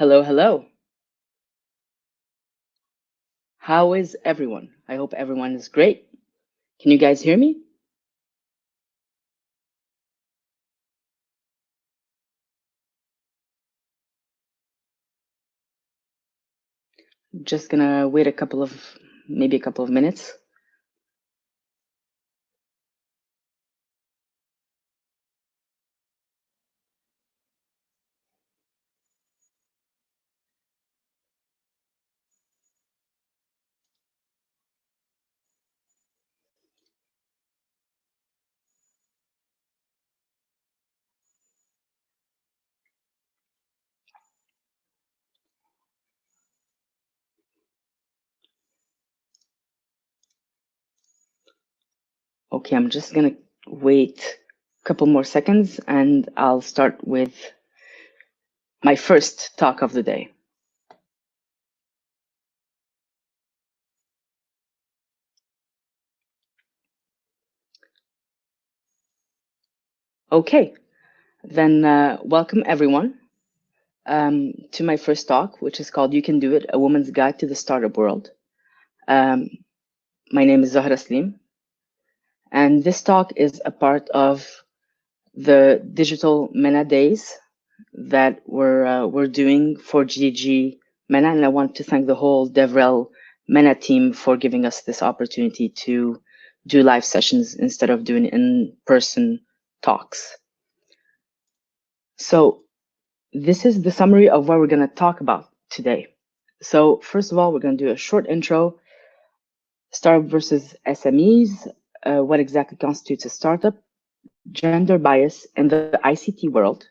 Hello, hello. How is everyone? I hope everyone is great. Can you guys hear me? Just gonna wait maybe a couple of minutes. Okay, I'm just gonna wait a couple more seconds and I'll start with my first talk of the day. Okay, then welcome everyone to my first talk, which is called You Can Do It, A Woman's Guide to the Startup World. Um, my name is Zohra Slim, and this talk is a part of the Digital MENA Days that we're doing for GDG MENA, and I want to thank the whole DevRel MENA team for giving us this opportunity to do live sessions instead of doing in-person talks. So this is the summary of what we're going to talk about today. So first of all, we're going to do a short intro, startup versus SMEs, what exactly constitutes a startup, gender bias in the ICT world,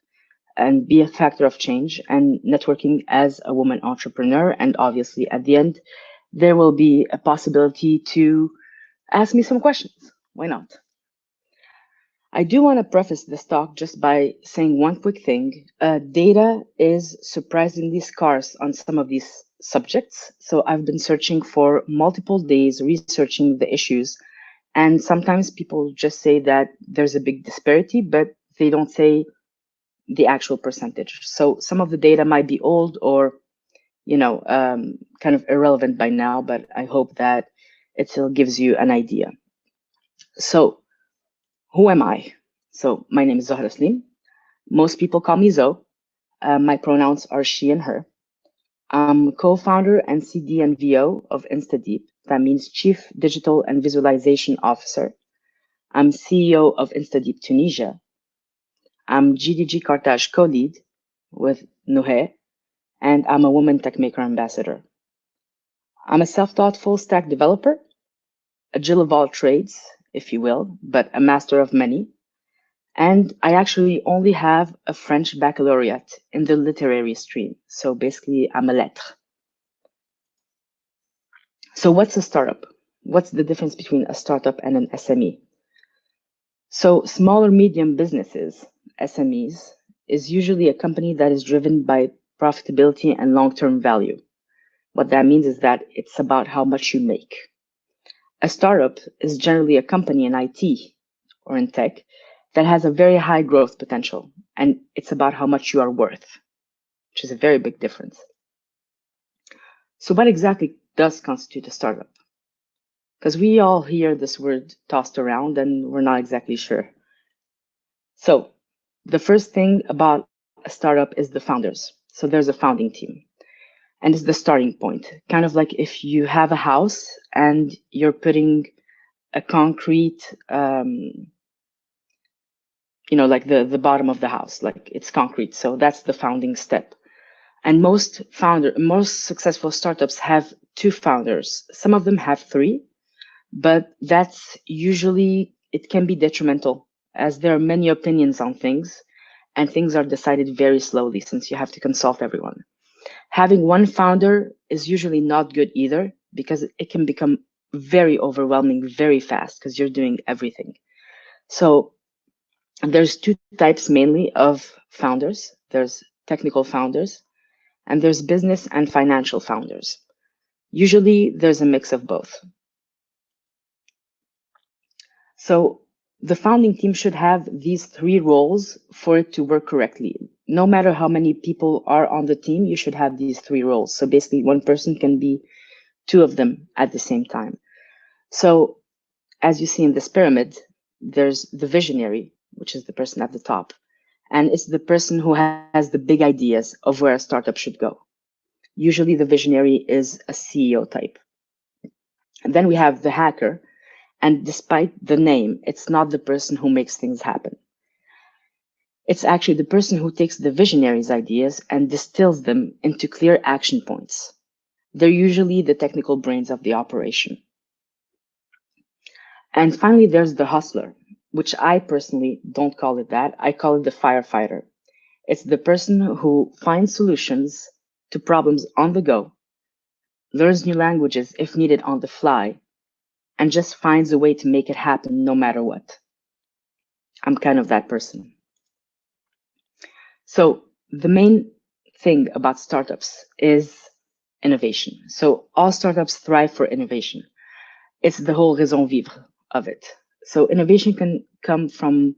and be a factor of change, and networking as a woman entrepreneur. And obviously, at the end, there will be a possibility to ask me some questions. Why not? I do want to preface this talk just by saying one quick thing. Data is surprisingly scarce on some of these subjects. So I've been searching for multiple days, researching the issues. And sometimes people just say that there's a big disparity, but they don't say the actual percentage. So some of the data might be old or, kind of irrelevant by now, but I hope that it still gives you an idea. So who am I? So my name is Zohra Slim. Most people call me Zo. My pronouns are she and her. I'm co-founder and CD and VO of InstaDeep. That means Chief Digital and Visualization Officer. I'm CEO of InstaDeep Tunisia. I'm GDG Carthage co-lead with Nuhe, and I'm a woman tech maker ambassador. I'm a self-taught full stack developer, a Jill of all trades, if you will, but a master of many. And I actually only have a French baccalaureate in the literary stream. So basically, I'm a lettre. So what's a startup? What's the difference between a startup and an SME? So small or medium businesses, SMEs, is usually a company that is driven by profitability and long-term value. What that means is that it's about how much you make. A startup is generally a company in IT or in tech that has a very high growth potential, and it's about how much you are worth, which is a very big difference. So what exactly does constitute a startup? Because we all hear this word tossed around and we're not exactly sure. So the first thing about a startup is the founders. So there's a founding team. And it's the starting point. Kind of like if you have a house and you're putting a concrete, like the bottom of the house, like it's concrete. So that's the founding step. And most successful startups have two founders. Some of them have three, but that's usually, it can be detrimental as there are many opinions on things and things are decided very slowly since you have to consult everyone. Having one founder is usually not good either because it can become very overwhelming very fast because you're doing everything. So there's two types mainly of founders. There's technical founders and there's business and financial founders. Usually there's a mix of both. So The founding team should have these three roles for it to work correctly. No matter how many people are on the team, you should have these three roles. So basically, one person can be two of them at the same time. So as you see in this pyramid, there's the visionary, which is the person at the top. And it's the person who has the big ideas of where a startup should go. Usually the visionary is a CEO type. And then we have the hacker. And despite the name, it's not the person who makes things happen. It's actually the person who takes the visionary's ideas and distills them into clear action points. They're usually the technical brains of the operation. And finally, there's the hustler, which I personally don't call it that. I call it the firefighter. It's the person who finds solutions to problems on the go, learns new languages if needed on the fly, and just finds a way to make it happen no matter what. I'm kind of that person. So the main thing about startups is innovation. So all startups thrive for innovation. It's the whole raison vivre of it. So innovation can come from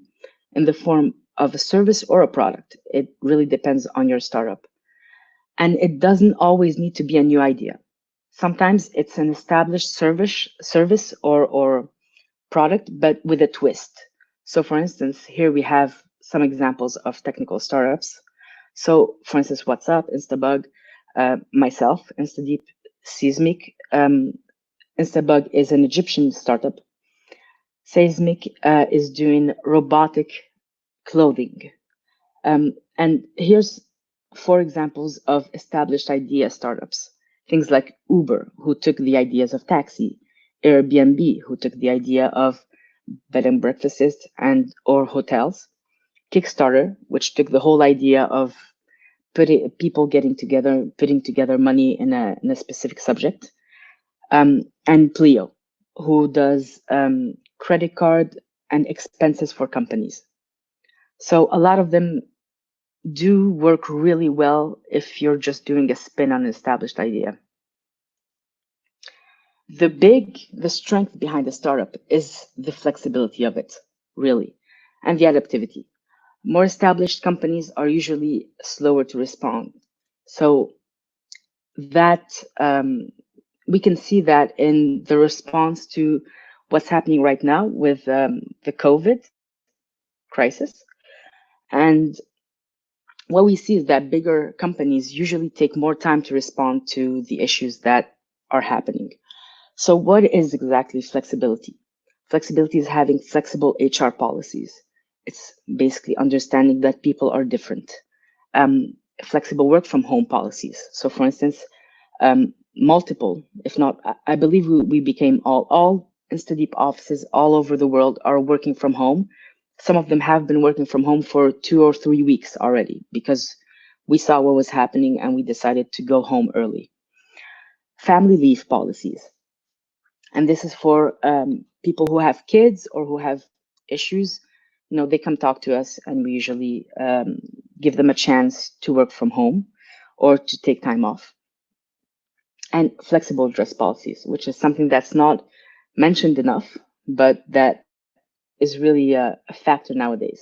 in the form of a service or a product. It really depends on your startup. And it doesn't always need to be a new idea. Sometimes it's an established service or product, but with a twist. So for instance, here we have some examples of technical startups. So for instance, WhatsApp, Instabug, myself, Instadeep, Seismic. Instabug is an Egyptian startup. Seismic is doing robotic clothing. And here's four examples of established idea startups. Things like Uber, who took the ideas of taxi, Airbnb, who took the idea of bed and breakfasts and or hotels, Kickstarter, which took the whole idea of people getting together, putting together money in a specific subject, and Pleo, who does credit card and expenses for companies. So a lot of them do work really well if you're just doing a spin on an established idea. The strength behind a startup is the flexibility of it, really, and the adaptivity. More established companies are usually slower to respond. So that we can see that in the response to what's happening right now with the COVID crisis. And what we see is that bigger companies usually take more time to respond to the issues that are happening. So what is exactly flexibility? Flexibility is having flexible HR policies. It's basically understanding that people are different. Flexible work from home policies. So for instance, multiple, if not, I believe we became all InstaDeep offices all over the world are working from home. Some of them have been working from home for 2 or 3 weeks already because we saw what was happening and we decided to go home early. Family leave policies. And this is for people who have kids or who have issues. You know, they come talk to us and we usually give them a chance to work from home or to take time off. And flexible dress policies, which is something that's not mentioned enough, but that is really a factor nowadays.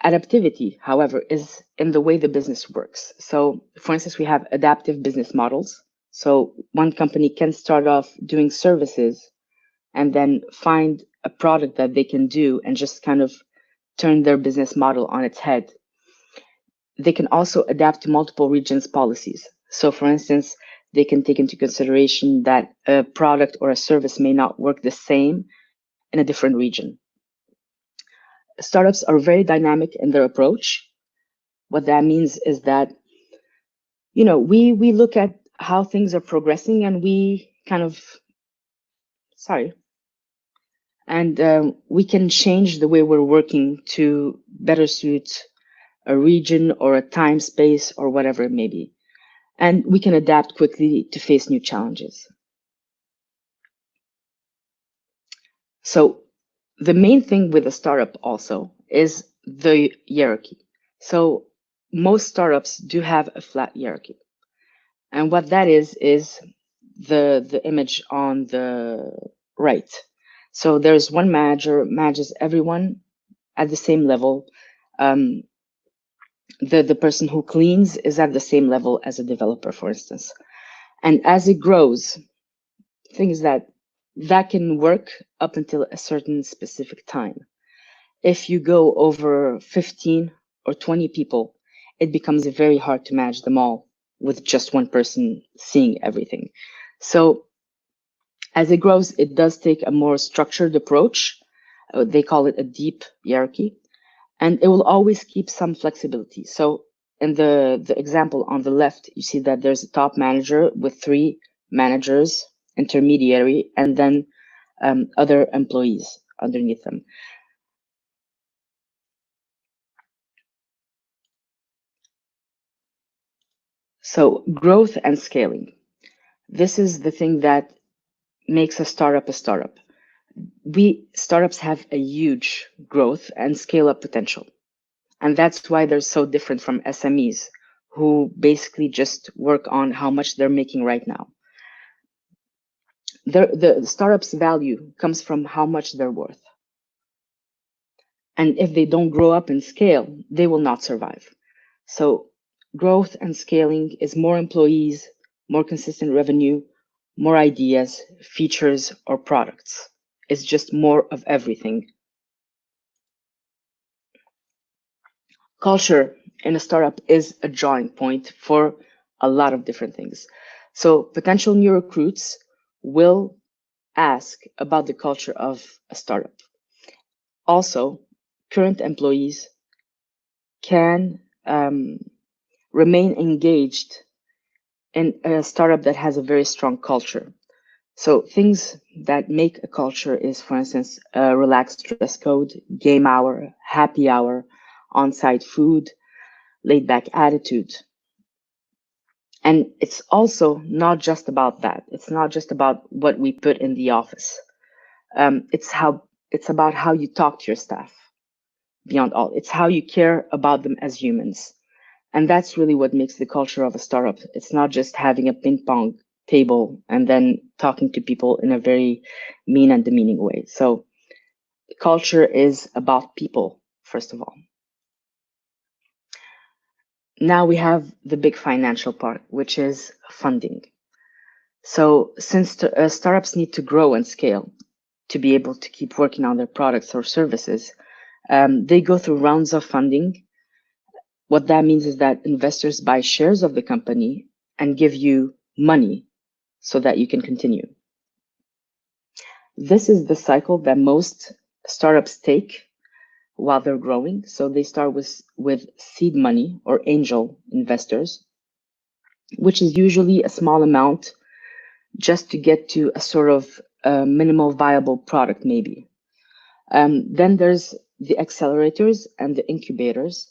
Adaptivity, however, is in the way the business works. So, for instance, we have adaptive business models. So, one company can start off doing services and then find a product that they can do and just kind of turn their business model on its head. They can also adapt to multiple regions' policies. So, for instance, they can take into consideration that a product or a service may not work the same in a different region. Startups are very dynamic in their approach. What that means is that, you know, we look at how things are progressing and we kind of, and we can change the way we're working to better suit a region or a time space or whatever it may be. And we can adapt quickly to face new challenges. So the main thing with a startup also is the hierarchy. So most startups do have a flat hierarchy. And what that is the image on the right. So there's one manager manages everyone at the same level. Um, the person who cleans is at the same level as a developer, for instance. And as it grows, things that can work up until a certain specific time. If you go over 15 or 20 people, it becomes very hard to manage them all with just one person seeing everything. So as it grows, it does take a more structured approach. They call it a deep hierarchy, and it will always keep some flexibility. So in the example on the left, you see that there's a top manager with 3 managers, intermediary, and then other employees underneath them. So growth and scaling. This is the thing that makes a startup a startup. Startups have a huge growth and scale up potential. And that's why they're so different from SMEs, who basically just work on how much they're making right now. The startup's value comes from how much they're worth. And if they don't grow up and scale, they will not survive. So growth and scaling is more employees, more consistent revenue, more ideas, features, or products. It's just more of everything. Culture in a startup is a drawing point for a lot of different things. So potential new recruits will ask about the culture of a startup. Also, current employees can remain engaged in a startup that has a very strong culture. So things that make a culture is, for instance, a relaxed dress code, game hour, happy hour, on-site food, laid-back attitude. And it's also not just about that. It's not just about what we put in the office. It's about how you talk to your staff. Beyond all, it's how you care about them as humans. And that's really what makes the culture of a startup. It's not just having a ping pong table and then talking to people in a very mean and demeaning way. So culture is about people, first of all. Now we have the big financial part, which is funding. So since startups need to grow and scale to be able to keep working on their products or services, they go through rounds of funding. What that means is that investors buy shares of the company and give you money so that you can continue. This is the cycle that most startups take while they're growing. So they start with seed money or angel investors, which is usually a small amount just to get to a sort of minimal viable product, maybe. Then there's the accelerators and the incubators.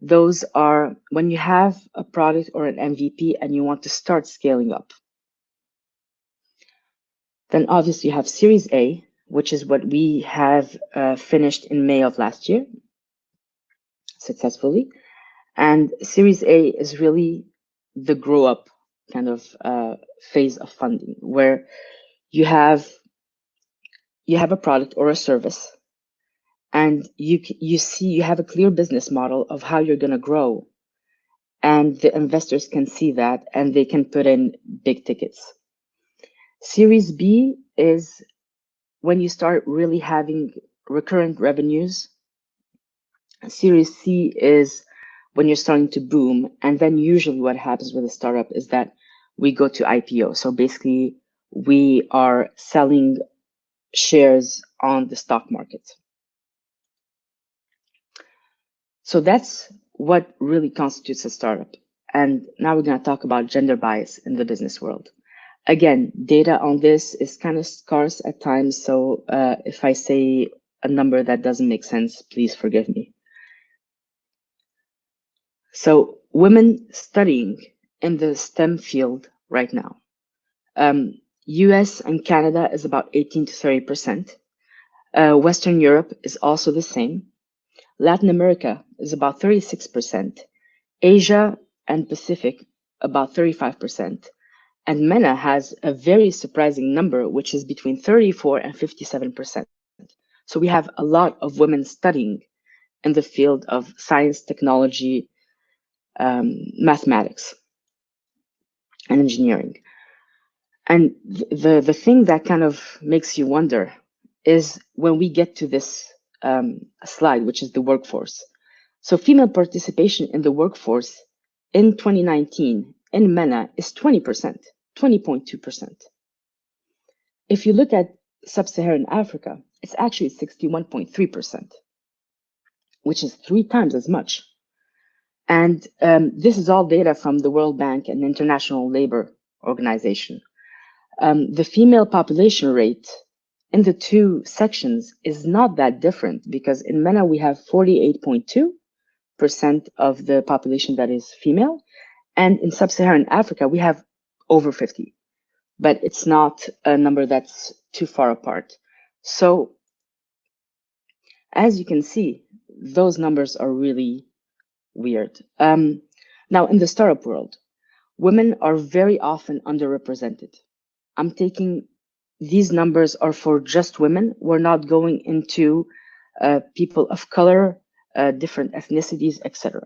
Those are when you have a product or an MVP and you want to start scaling up. Then obviously you have Series A, which is what we have finished in May of last year successfully. And Series A is really the grow up kind of phase of funding where you have a product or a service and you have a clear business model of how you're going to grow, and the investors can see that and they can put in big tickets. Series B is when you start really having recurrent revenues. Series C is when you're starting to boom, and then usually what happens with a startup is that we go to IPO. So basically we are selling shares on the stock market. So that's what really constitutes a startup. And now we're going to talk about gender bias in the business world. Again, data on this is kind of scarce at times. So if I say a number that doesn't make sense, please forgive me. So women studying in the STEM field right now, US and Canada is about 18 to 30%. Western Europe is also the same. Latin America is about 36%. Asia and Pacific, about 35%. And MENA has a very surprising number, which is between 34 and 57%. So we have a lot of women studying in the field of science, technology, mathematics, and engineering. And the thing that kind of makes you wonder is when we get to this slide, which is the workforce. So female participation in the workforce in 2019 in MENA is 20%, 20.2%. If you look at sub-Saharan Africa, it's actually 61.3%, which is 3 times as much. And this is all data from the World Bank and International Labour Organization. The female population rate in the two sections is not that different because in MENA we have 48.2% of the population that is female, and in sub-Saharan Africa we have over 50, but it's not a number that's too far apart. So as you can see, those numbers are really weird. Now in the startup world, women are very often underrepresented. I'm taking these numbers are for just women. We're not going into people of color, different ethnicities, etc.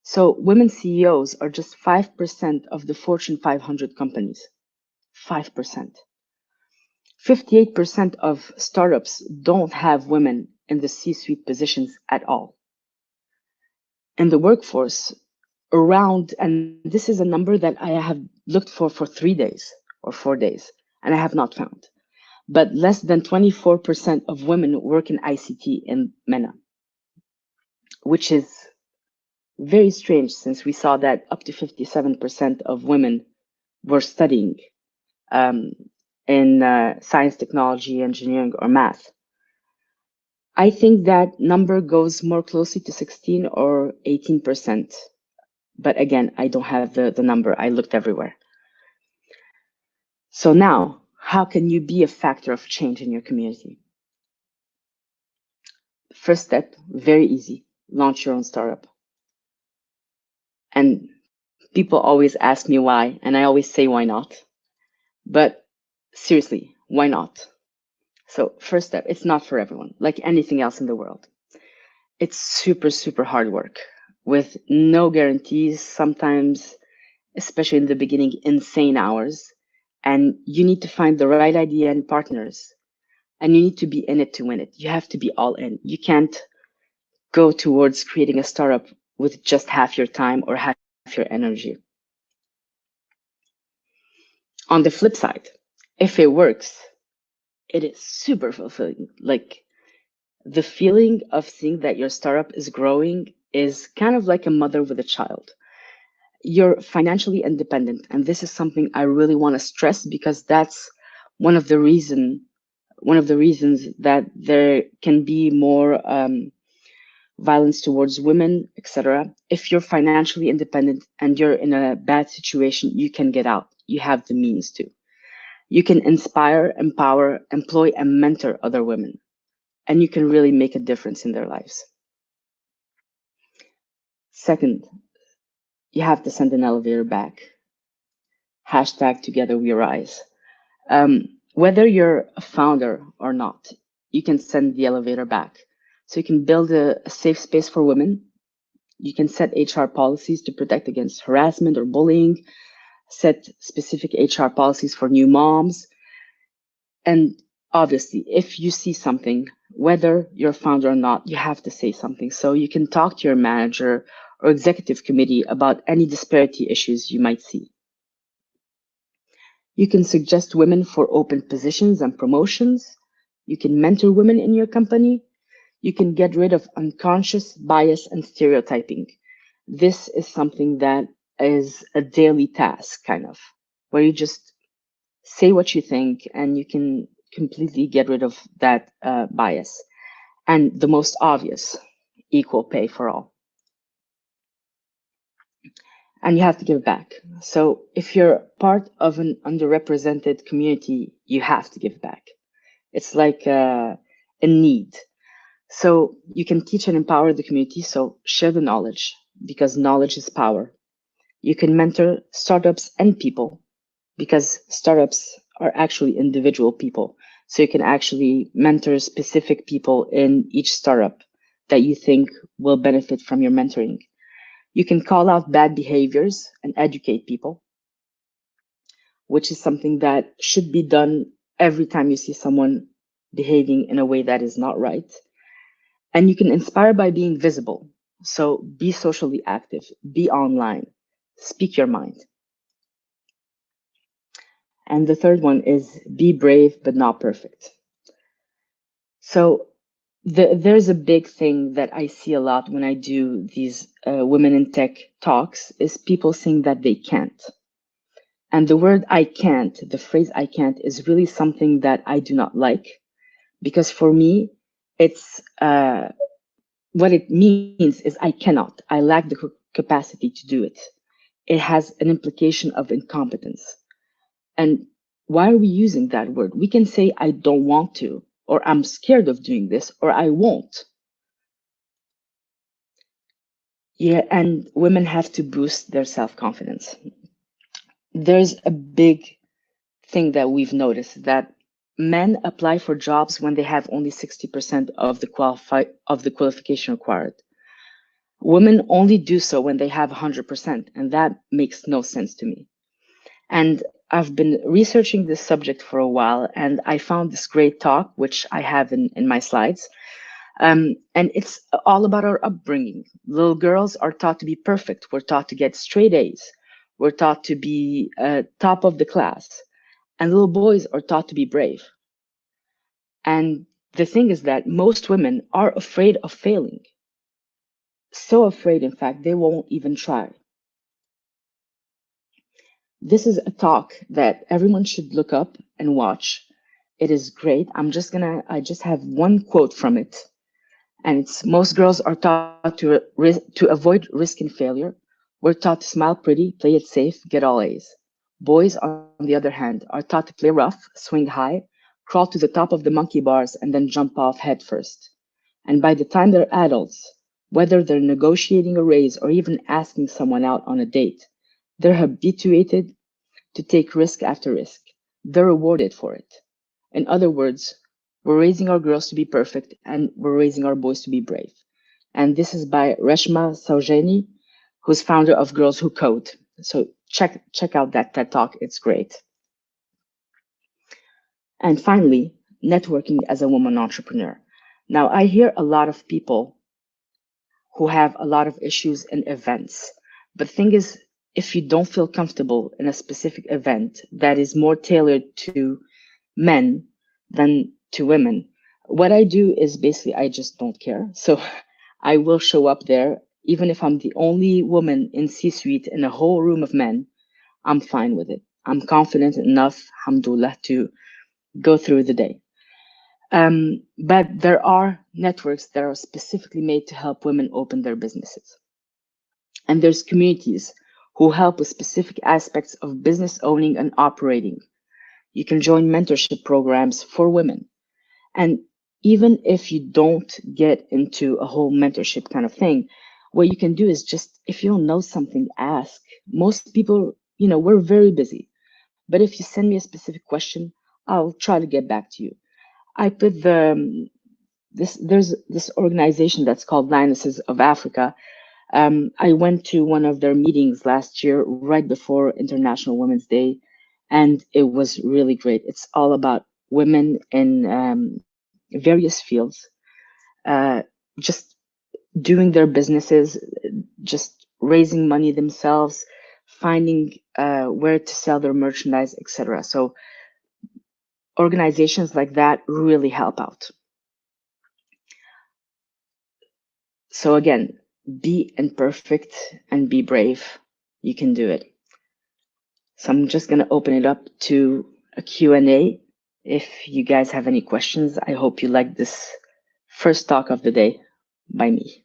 So women CEOs are just 5% of the Fortune 500 companies. 5%. 58% of startups don't have women in the C-suite positions at all. In the workforce, and this is a number that I have looked for 3 days or 4 days, and I have not found. But less than 24% of women work in ICT in MENA, which is very strange since we saw that up to 57% of women were studying in science, technology, engineering, or math. I think that number goes more closely to 16 or 18%. But again, I don't have the number. I looked everywhere. So now, how can you be a factor of change in your community? First step, very easy. Launch your own startup. And people always ask me why, and I always say why not. But seriously, why not? So first step, it's not for everyone, like anything else in the world. It's super, super hard work with no guarantees, sometimes, especially in the beginning, insane hours. And you need to find the right idea and partners. And you need to be in it to win it. You have to be all in. You can't go towards creating a startup with just half your time or half your energy. On the flip side, if it works, it is super fulfilling. Like the feeling of seeing that your startup is growing is kind of like a mother with a child. You're financially independent. And this is something I really want to stress because that's one of the reasons that there can be more violence towards women, etc. If you're financially independent and you're in a bad situation, you can get out. You have the means to. You can inspire, empower, employ, and mentor other women. And you can really make a difference in their lives. Second, you have to send an elevator back. Hashtag together we rise. Whether you're a founder or not, you can send the elevator back. So you can build a safe space for women. You can set HR policies to protect against harassment or bullying, set specific HR policies for new moms. And obviously, if you see something, whether you're a founder or not, you have to say something. So you can talk to your manager or executive committee about any disparity issues you might see. You can suggest women for open positions and promotions. You can mentor women in your company. You can get rid of unconscious bias and stereotyping. This is something that is a daily task, kind of, where you just say what you think and you can completely get rid of that bias. And the most obvious, equal pay for all. And you have to give back. So if you're part of an underrepresented community, you have to give back. It's like a need. So you can teach and empower the community. So share the knowledge because knowledge is power. You can mentor startups and people. because startups are actually individual people. So you can actually mentor specific people in each startup that you think will benefit from your mentoring. You can call out bad behaviors and educate people, which is something that should be done every time you see someone behaving in a way that is not right. And you can inspire by being visible. So be socially active, be online, speak your mind. And the third one is be brave but not perfect. So there's a big thing that I see a lot when I do these women in tech talks is people saying that they can't. And the word I can't, the phrase I can't, is really something that I do not like because for me, it's what it means is I cannot. I lack the capacity to do it. It has an implication of incompetence. And why are we using that word? We can say I don't want to, or I'm scared of doing this, or I won't. Yeah, and women have to boost their self-confidence. There's a big thing that we've noticed that men apply for jobs when they have only 60% of the qualification required. Women only do so when they have 100%, and that makes no sense to me. And I've been researching this subject for a while, and I found this great talk, which I have in my slides. And it's all about our upbringing. Little girls are taught to be perfect. We're taught to get straight A's. We're taught to be top of the class. And little boys are taught to be brave. And the thing is that most women are afraid of failing. So afraid, in fact, they won't even try. This is a talk that everyone should look up and watch. It is great. I just have one quote from it. And it's most girls are taught to avoid risk and failure. We're taught to smile pretty, play it safe, get all A's. Boys, on the other hand, are taught to play rough, swing high, crawl to the top of the monkey bars, and then jump off head first. And by the time they're adults, whether they're negotiating a raise or even asking someone out on a date, they're habituated to take risk after risk. They're rewarded for it. In other words, we're raising our girls to be perfect and we're raising our boys to be brave. And this is by Reshma Saujani, who's founder of Girls Who Code. So check out that TED Talk. It's great. And finally, networking as a woman entrepreneur. Now, I hear a lot of people who have a lot of issues in events. But the thing is, if you don't feel comfortable in a specific event that is more tailored to men than to women, what I do is basically I just don't care. So I will show up there, even if I'm the only woman in C-suite in a whole room of men, I'm fine with it. I'm confident enough, alhamdulillah, to go through the day. But there are networks that are specifically made to help women open their businesses. And there's communities who help with specific aspects of business owning and operating. You can join mentorship programs for women. And even if you don't get into a whole mentorship kind of thing, what you can do is just, if you don't know something, ask. Most people, we're very busy. But if you send me a specific question, I'll try to get back to you. I put there's this organization that's called Lionesses of Africa. I went to one of their meetings last year, right before International Women's Day, and it was really great. It's all about women in various fields, just doing their businesses, just raising money themselves, finding where to sell their merchandise, etc. So organizations like that really help out. So again, be imperfect and be brave. You can do it. So I'm just going to open it up to a Q&A. If you guys have any questions, I hope you like this first talk of the day by me.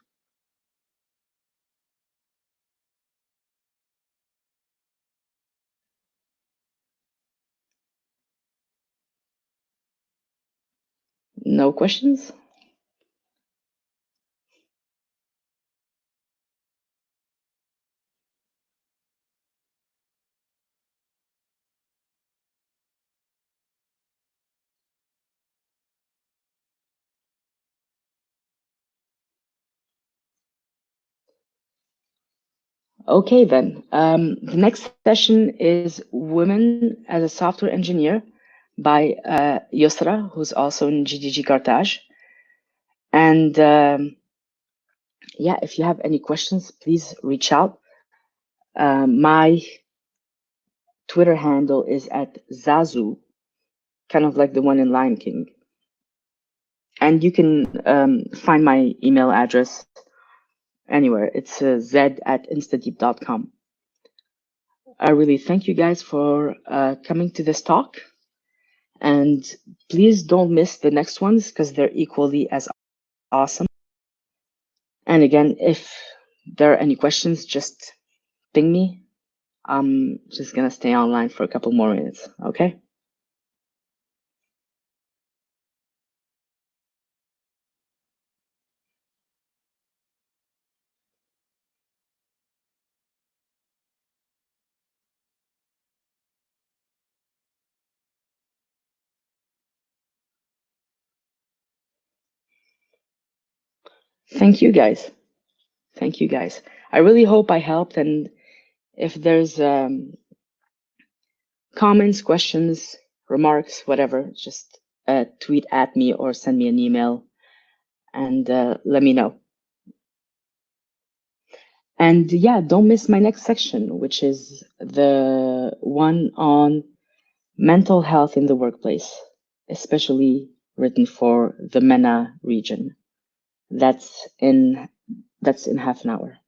No questions? Okay, then. The next session is Women as a Software Engineer by Yusra, who's also in GDG Carthage. And yeah, if you have any questions, please reach out. My Twitter handle is at Zazu, kind of like the one in Lion King. And you can find my email address anywhere. It's z@instadeep.com. I really thank you guys for coming to this talk. And please don't miss the next ones because they're equally as awesome. And again, if there are any questions, just ping me. I'm just going to stay online for a couple more minutes. Okay. Thank you guys. Thank you guys. I really hope I helped. And if there's comments, questions, remarks, whatever, just tweet at me or send me an email and let me know. And yeah, don't miss my next section, which is the one on mental health in the workplace, especially written for the MENA region. That's in half an hour.